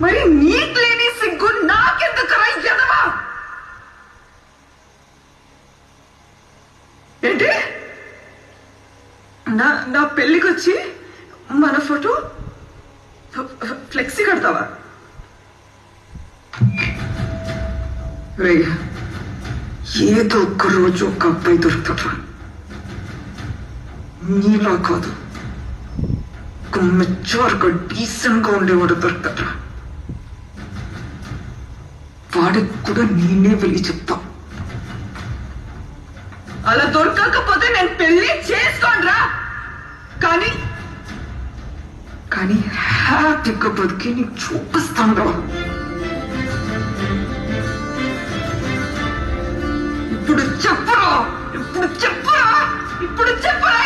మరి నీకు లేని సిగ్గు నాకెందుకు ఎదవా? ఏంటి నా పెళ్ళికి వచ్చి మన ఫోటో ఫ్లెక్సీ కడతావా? రే, ఏదో ఒక్క రోజు ఒక అబ్బాయి దొరుకుతాడు, నీలా కాదు, ఒక మెచ్యూర్గా డీసెంట్ గా ఉండేవాడు దొరుకుతాడు. వాడికి కూడా నేనే వెళ్ళి చెప్తా. అలా దొరకకపోతే నేను పెళ్లి చేసుకోండ్రా. కానీ హ్యాపీగా బతికి నీకు చూపిస్తాను రా. ఇప్పుడు చెప్పురా, ఇప్పుడు చెప్పురా, ఇప్పుడు చెప్పురా.